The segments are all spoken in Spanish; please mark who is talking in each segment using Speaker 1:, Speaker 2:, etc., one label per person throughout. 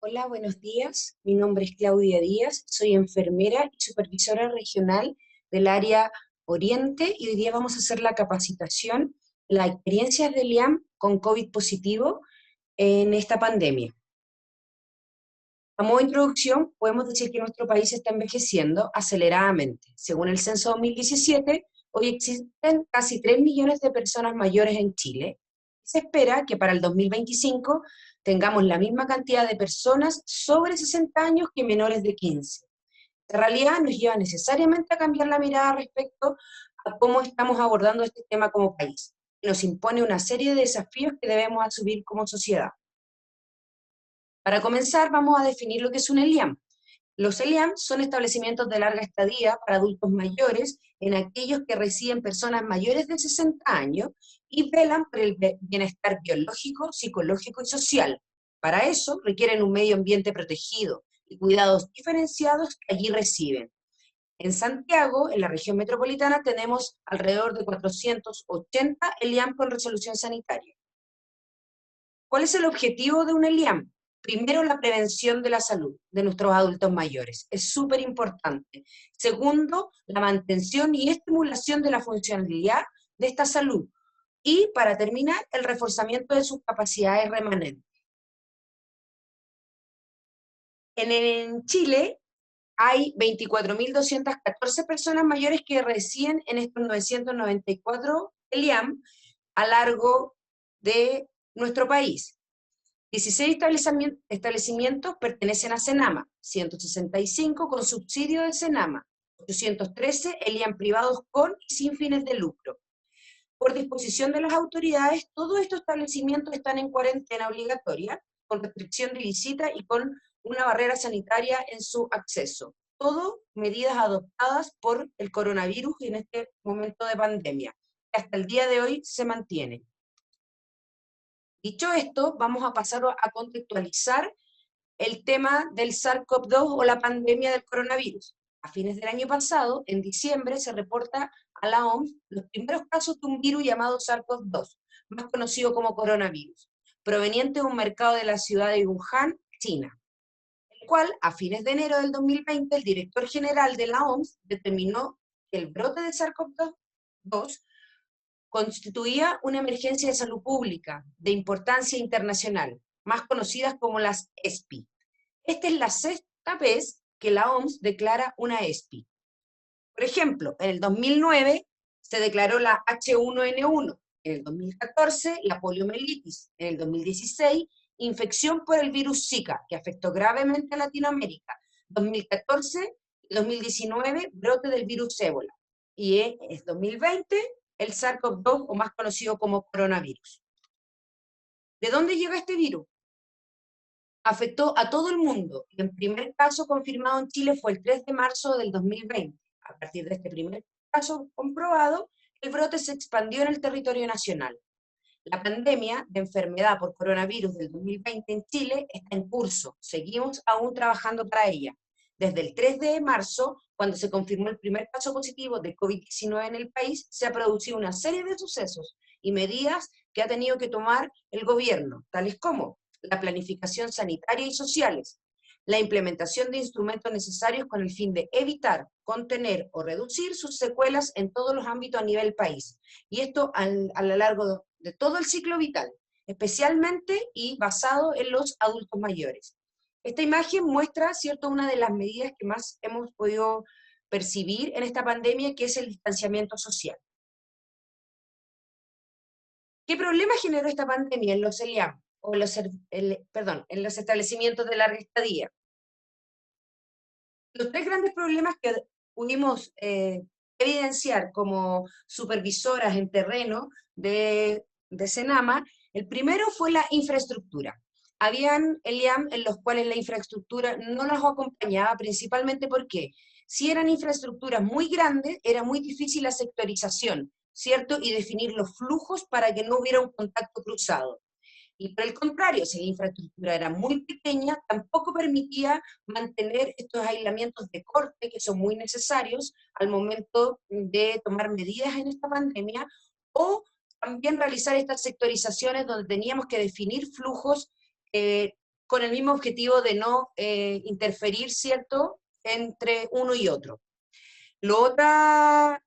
Speaker 1: Hola, buenos días. Mi nombre es Claudia Díaz, soy enfermera y supervisora regional del área Oriente y hoy día vamos a hacer la capacitación, las experiencias del IAM con COVID positivo en esta pandemia. A modo de introducción, podemos decir que nuestro país está envejeciendo aceleradamente. Según el censo 2017, hoy existen casi 3 millones de personas mayores en Chile. Se espera que para el 2025 tengamos la misma cantidad de personas sobre 60 años que menores de 15. Esta realidad nos lleva necesariamente a cambiar la mirada respecto a cómo estamos abordando este tema como país. Nos impone una serie de desafíos que debemos asumir como sociedad. Para comenzar, vamos a definir lo que es un ELIAM. Los ELIAM son establecimientos de larga estadía para adultos mayores en aquellos que residen personas mayores de 60 años y velan por el bienestar biológico, psicológico y social. Para eso requieren un medio ambiente protegido y cuidados diferenciados que allí reciben. En Santiago, en la región metropolitana, tenemos alrededor de 480 ELIAM con resolución sanitaria. ¿Cuál es el objetivo de un ELIAM? Primero, la prevención de la salud de nuestros adultos mayores. Es súper importante. Segundo, la mantención y estimulación de la funcionalidad de esta salud. Y, para terminar, el reforzamiento de sus capacidades remanentes. En Chile hay 24.214 personas mayores que residen en estos 994 ELIAM a largo de nuestro país. 16 establecimientos pertenecen a Senama, 165 con subsidio de Senama, 813 ELIAM privados con y sin fines de lucro. Por disposición de las autoridades, todos estos establecimientos están en cuarentena obligatoria, con restricción de visita y con una barrera sanitaria en su acceso. Todo medidas adoptadas por el coronavirus y en este momento de pandemia, que hasta el día de hoy se mantienen. Dicho esto, vamos a pasar a contextualizar el tema del SARS-CoV-2 o la pandemia del coronavirus. A fines del año pasado, en diciembre, se reporta a la OMS los primeros casos de un virus llamado SARS-CoV-2, más conocido como coronavirus, proveniente de un mercado de la ciudad de Wuhan, China, el cual, a fines de enero del 2020, el director general de la OMS determinó que el brote de SARS-CoV-2 constituía una emergencia de salud pública de importancia internacional, más conocidas como las ESPI. Esta es la sexta vez que la OMS declara una ESPI. Por ejemplo, en el 2009 se declaró la H1N1, en el 2014 la poliomielitis, en el 2016 infección por el virus Zika, que afectó gravemente a Latinoamérica, 2014 y 2019 brote del virus ébola, y en 2020 el SARS-CoV-2, o más conocido como coronavirus. ¿De dónde llega este virus? Afectó a todo el mundo. El primer caso confirmado en Chile fue el 3 de marzo del 2020. A partir de este primer caso comprobado, el brote se expandió en el territorio nacional. La pandemia de enfermedad por coronavirus del 2020 en Chile está en curso. Seguimos aún trabajando para ella. Desde el 3 de marzo, cuando se confirmó el primer caso positivo de COVID-19 en el país, se ha producido una serie de sucesos y medidas que ha tenido que tomar el gobierno, tales como la planificación sanitaria y sociales, la implementación de instrumentos necesarios con el fin de evitar, contener o reducir sus secuelas en todos los ámbitos a nivel país. Y esto a lo largo de todo el ciclo vital, especialmente y basado en los adultos mayores. Esta imagen muestra, ¿cierto?, una de las medidas que más hemos podido percibir en esta pandemia, que es el distanciamiento social. ¿Qué problema generó esta pandemia en los ELIAM, o en los establecimientos de larga estadía? Los tres grandes problemas que pudimos evidenciar como supervisoras en terreno de Senama, el primero fue la infraestructura. Habían ELIAM en los cuales la infraestructura no nos acompañaba, principalmente porque si eran infraestructuras muy grandes, era muy difícil la sectorización, ¿cierto? Y definir los flujos para que no hubiera un contacto cruzado. Y por el contrario, si la infraestructura era muy pequeña, tampoco permitía mantener estos aislamientos de corte que son muy necesarios al momento de tomar medidas en esta pandemia, o también realizar estas sectorizaciones donde teníamos que definir flujos con el mismo objetivo de no interferir, ¿cierto?, entre uno y otro. Lo otro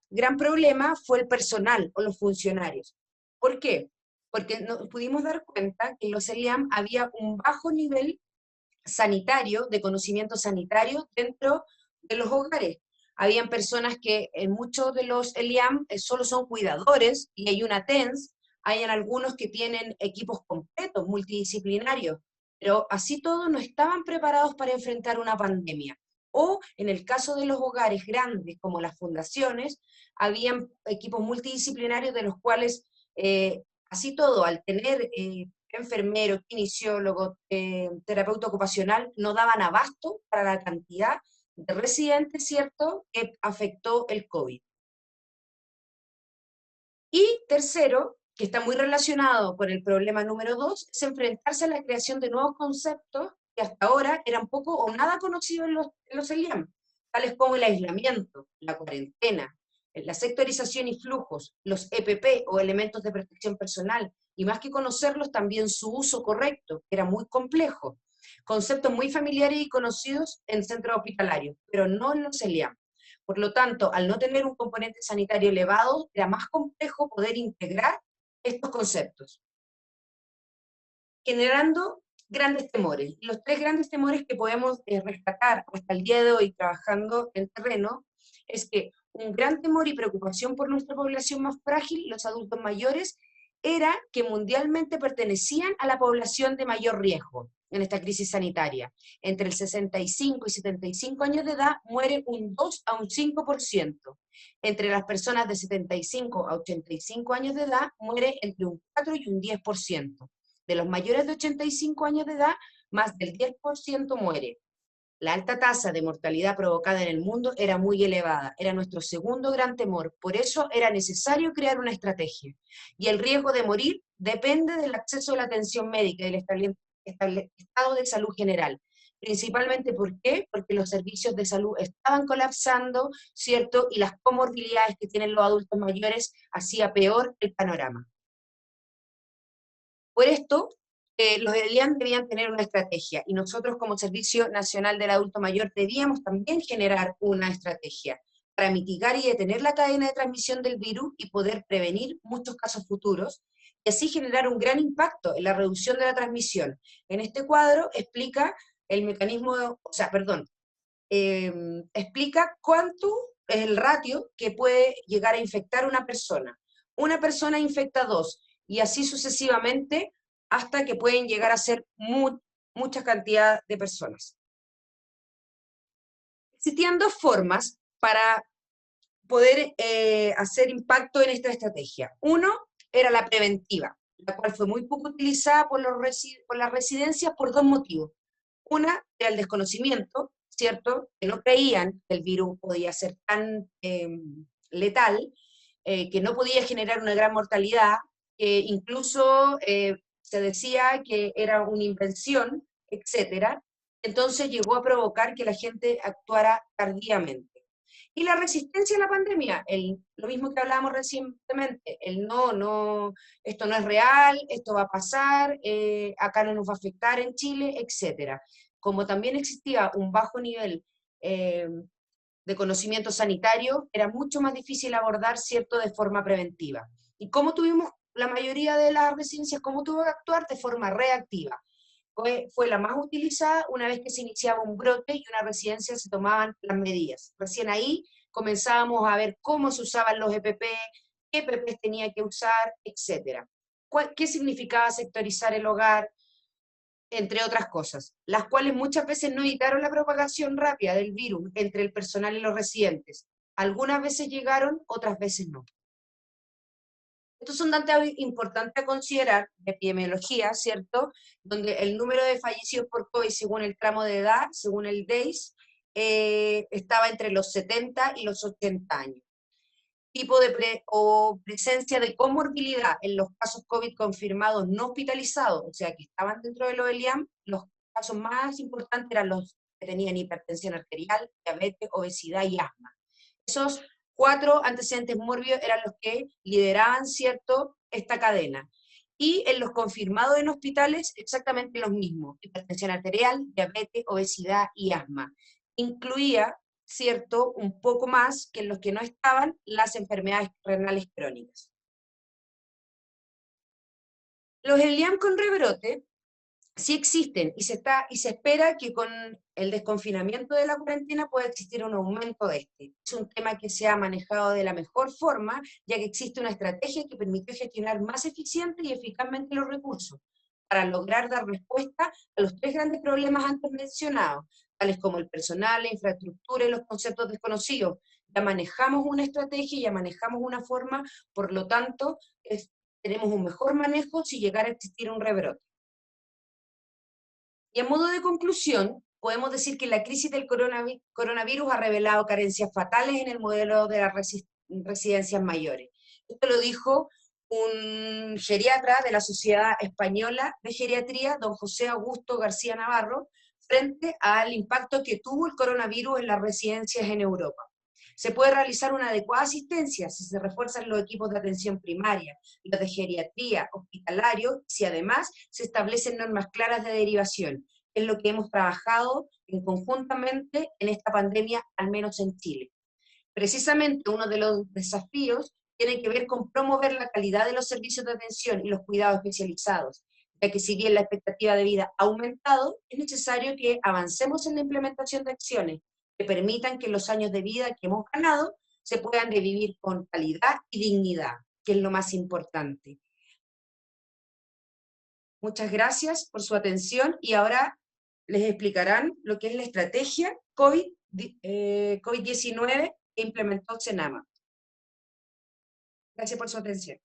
Speaker 1: gran problema fue el personal o los funcionarios. ¿Por qué? Porque nos pudimos dar cuenta que en los ELIAM había un bajo nivel sanitario, de conocimiento sanitario dentro de los hogares. Habían personas que en muchos de los ELIAM solo son cuidadores y hay una TENS, hay algunos que tienen equipos completos, multidisciplinarios, pero así todos no estaban preparados para enfrentar una pandemia. O en el caso de los hogares grandes, como las fundaciones, habían equipos multidisciplinarios de los cuales, así todo, al tener enfermero, kinesiólogo, terapeuta ocupacional, no daban abasto para la cantidad de residentes, ¿cierto?, que afectó el COVID. Y tercero, que está muy relacionado con el problema número 2, es enfrentarse a la creación de nuevos conceptos que hasta ahora eran poco o nada conocidos en los ELIAM, tales como el aislamiento, la cuarentena, la sectorización y flujos, los EPP o elementos de protección personal, y más que conocerlos, también su uso correcto, que era muy complejo. Conceptos muy familiares y conocidos en centros hospitalarios, pero no en los ELIAM. Por lo tanto, al no tener un componente sanitario elevado, era más complejo poder integrar estos conceptos, generando grandes temores. Los tres grandes temores que podemos rescatar hasta el día de hoy trabajando en terreno es que un gran temor y preocupación por nuestra población más frágil, los adultos mayores, era que mundialmente pertenecían a la población de mayor riesgo en esta crisis sanitaria. Entre el 65 y 75 años de edad muere un 2 a un 5%. Entre las personas de 75 a 85 años de edad muere entre un 4 y un 10%. De los mayores de 85 años de edad, más del 10% muere. La alta tasa de mortalidad provocada en el mundo era muy elevada, era nuestro segundo gran temor, por eso era necesario crear una estrategia. Y el riesgo de morir depende del acceso a la atención médica y del estado de salud general. Principalmente, ¿por qué? Porque los servicios de salud estaban colapsando, ¿cierto? Y las comorbilidades que tienen los adultos mayores hacía peor el panorama. Por esto, los ELIAM debían tener una estrategia, y nosotros como Servicio Nacional del Adulto Mayor debíamos también generar una estrategia para mitigar y detener la cadena de transmisión del virus y poder prevenir muchos casos futuros, y así generar un gran impacto en la reducción de la transmisión. En este cuadro explica el mecanismo, explica cuánto es el ratio que puede llegar a infectar una persona. Una persona infecta a dos, y así sucesivamente, hasta que pueden llegar a ser mucha cantidad de personas. Existían dos formas para poder hacer impacto en esta estrategia. Uno era la preventiva, la cual fue muy poco utilizada por las residencias por dos motivos. Una era el desconocimiento, ¿cierto? Que no creían que el virus podía ser tan letal, que no podía generar una gran mortalidad, que incluso se decía que era una invención, etcétera. Entonces llegó a provocar que la gente actuara tardíamente. Y la resistencia a la pandemia, lo mismo que hablábamos recientemente, el no, esto no es real, esto va a pasar, acá no nos va a afectar en Chile, etcétera. Como también existía un bajo nivel de conocimiento sanitario, era mucho más difícil abordar, ¿cierto?, de forma preventiva. ¿Y cómo tuvimos la mayoría de las residencias, cómo tuvo que actuar? De forma reactiva. Fue la más utilizada una vez que se iniciaba un brote y una residencia se tomaban las medidas. Recién ahí comenzábamos a ver cómo se usaban los EPP, qué EPP tenía que usar, etc. ¿Qué significaba sectorizar el hogar? Entre otras cosas, las cuales muchas veces no evitaron la propagación rápida del virus entre el personal y los residentes. Algunas veces llegaron, otras veces no. Estos son datos importantes a considerar de epidemiología, ¿cierto? Donde el número de fallecidos por COVID según el tramo de edad, según el DEIS, estaba entre los 70 y los 80 años. Tipo de presencia de comorbilidad en los casos COVID confirmados no hospitalizados, o sea, que estaban dentro de los ELIAM, los casos más importantes eran los que tenían hipertensión arterial, diabetes, obesidad y asma. Esos 4 antecedentes mórbidos eran los que lideraban, ¿cierto?, esta cadena. y en los confirmados en hospitales exactamente los mismos: hipertensión arterial, diabetes, obesidad y asma. Incluía, cierto, un poco más que en los que no estaban, las enfermedades renales crónicas. Los ELIAM con rebrote sí existen y se espera que con el desconfinamiento de la cuarentena pueda existir un aumento de este. Es un tema que se ha manejado de la mejor forma, ya que existe una estrategia que permite gestionar más eficiente y eficazmente los recursos para lograr dar respuesta a los tres grandes problemas antes mencionados, tales como el personal, la infraestructura y los conceptos desconocidos. Ya manejamos una estrategia, ya manejamos una forma, por lo tanto, tenemos un mejor manejo si llegara a existir un rebrote. Y a modo de conclusión, podemos decir que la crisis del coronavirus ha revelado carencias fatales en el modelo de las residencias mayores. Esto lo dijo un geriatra de la Sociedad Española de Geriatría, don José Augusto García Navarro, frente al impacto que tuvo el coronavirus en las residencias en Europa. Se puede realizar una adecuada asistencia si se refuerzan los equipos de atención primaria, los de geriatría, hospitalario, si además se establecen normas claras de derivación. Es lo que hemos trabajado en conjuntamente en esta pandemia, al menos en Chile. Precisamente uno de los desafíos tiene que ver con promover la calidad de los servicios de atención y los cuidados especializados, ya que si bien la expectativa de vida ha aumentado, es necesario que avancemos en la implementación de acciones que permitan que los años de vida que hemos ganado se puedan revivir con calidad y dignidad, que es lo más importante. Muchas gracias por su atención y ahora les explicarán lo que es la estrategia COVID-19 que implementó CENAMA. Gracias por su atención.